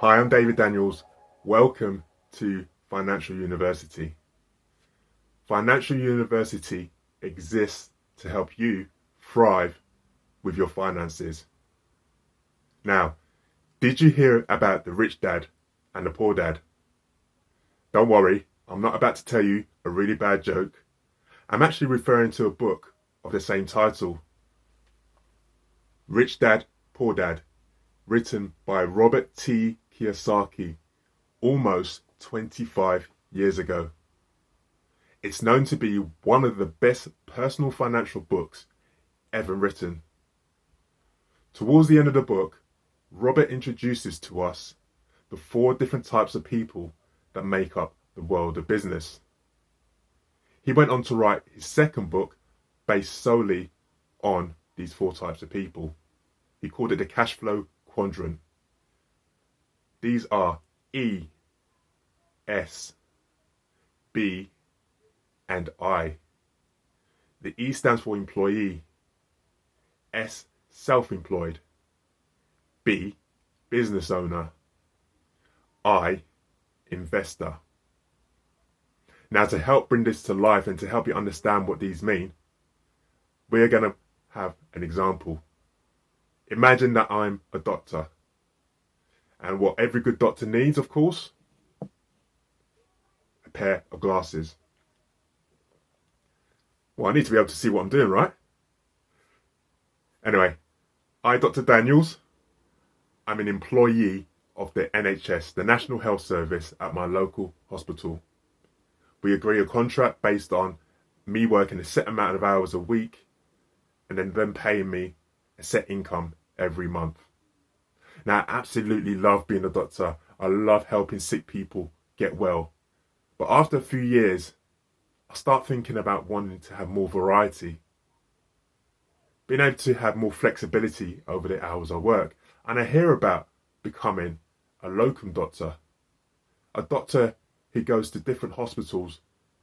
Hi, I'm David Daniels. Welcome to Financial University. Financial University exists to help you thrive with your finances. Now, did you hear about the rich dad and the poor dad? Don't worry, I'm not about to tell you a really bad joke. I'm actually referring to a book of the same title, Rich Dad, Poor Dad, written by Robert T Kiyosaki almost 25 years ago. It's known to be one of the best personal financial books ever written. Towards the end of the book, Robert introduces to us the 4 different types of people that make up the world of business. He went on to write his second book based solely on these 4 types of people. He called it the Cashflow Quadrant. These are E, S, B, and I. The E stands for employee, S, self-employed, B, business owner, I, investor. Now, to help bring this to life and to help you understand what these mean, we're going to have an example. Imagine that I'm a doctor. And what every good doctor needs, of course, a pair of glasses. Well, I need to be able to see what I'm doing, right? Anyway, Dr. Daniels, I'm an employee of the NHS, the National Health Service, at my local hospital. We agree a contract based on me working a set amount of hours a week and then them paying me a set income every month. Now, I absolutely love being a doctor. I love helping sick people get well. But after a few years, I start thinking about wanting to have more variety, being able to have more flexibility over the hours I work. And I hear about becoming a locum doctor, a doctor who goes to different hospitals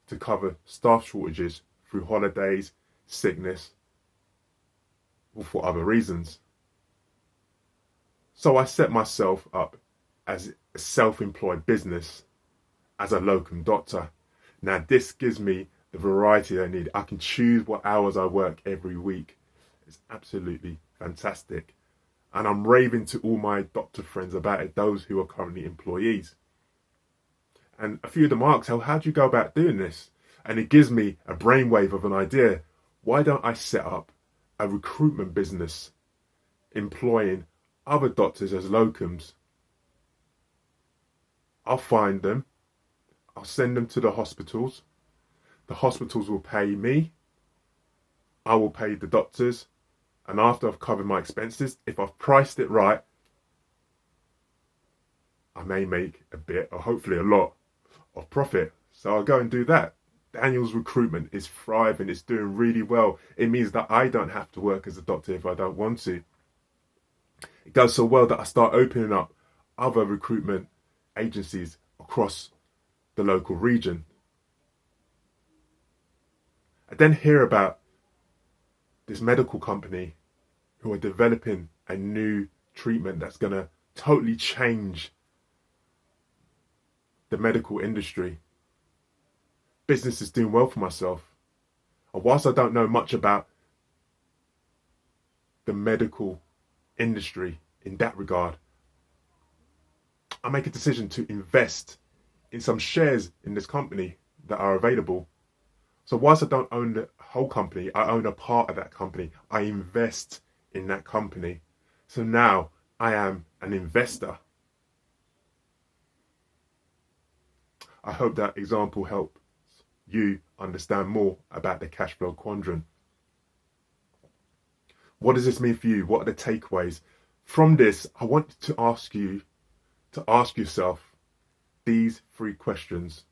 to cover staff shortages through holidays, sickness, or for other reasons. So I set myself up as a self-employed business as a locum doctor. Now this gives me the variety I need. I can choose what hours I work every week. It's absolutely fantastic. And I'm raving to all my doctor friends about it, those who are currently employees. And a few of them ask, how do you go about doing this? And it gives me a brainwave of an idea. Why don't I set up a recruitment business employing other doctors as locums? I'll find them. I'll send them to the hospitals. The hospitals will pay me. I will pay the doctors. And after I've covered my expenses, if I've priced it right, I may make a bit, or hopefully a lot, of profit. So I'll go and do that. Daniel's recruitment is thriving. It's doing really well. It means that I don't have to work as a doctor if I don't want to. It goes so well that I start opening up other recruitment agencies across the local region. I then hear about this medical company who are developing a new treatment that's going to totally change the medical industry. Business is doing well for myself. And whilst I don't know much about the medical industry in that regard, I make a decision to invest in some shares in this company that are available. So whilst I don't own the whole company, I own a part of that company. I invest in that company. So now I am an investor. I hope that example helps you understand more about the cash flow quadrant. What does this mean for you? What are the takeaways? From this, I want to ask you to ask yourself these 3 questions.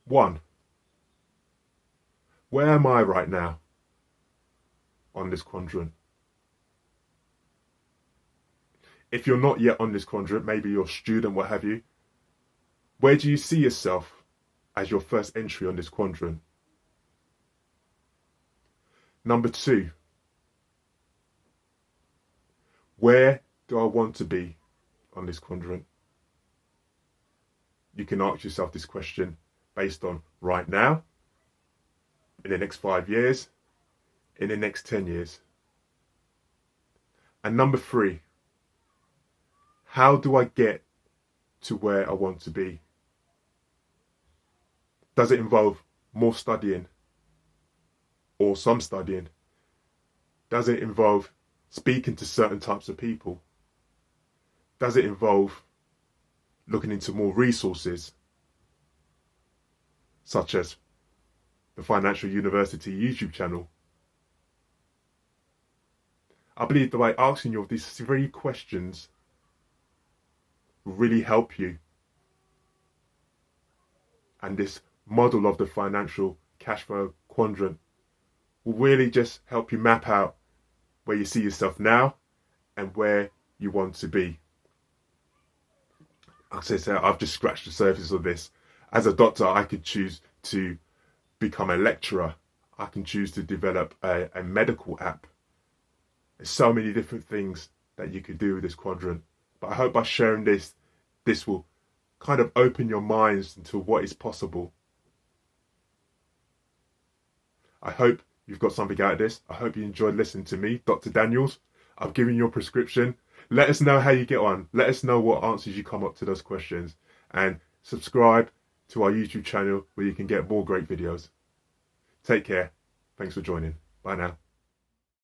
1, where am I right now on this quadrant? If you're not yet on this quadrant, maybe you're a student, what have you, where do you see yourself as your first entry on this quadrant? Number 2, where do I want to be on this quadrant. You can ask yourself this question based on right now, in the next 5 years, in the next 10 years. And number 3, how do I get to where I want to be? Does it involve more studying or some studying? Does it involve speaking to certain types of people? Does it involve looking into more resources, such as the Financial University YouTube channel? I believe that by asking you these 3 questions will really help you. And this model of the financial cash flow quadrant will really just help you map out where you see yourself now and where you want to be. As I said, I've just scratched the surface of this. As a doctor, I could choose to become a lecturer. I can choose to develop a medical app. There's so many different things that you could do with this quadrant. But I hope by sharing this will kind of open your minds into what is possible. I hope you've got something out of this. I hope you enjoyed listening to me, Dr. Daniels. I've given you a prescription. Let us know how you get on. Let us know what answers you come up to those questions. And subscribe to our YouTube channel where you can get more great videos. Take care. Thanks for joining. Bye now.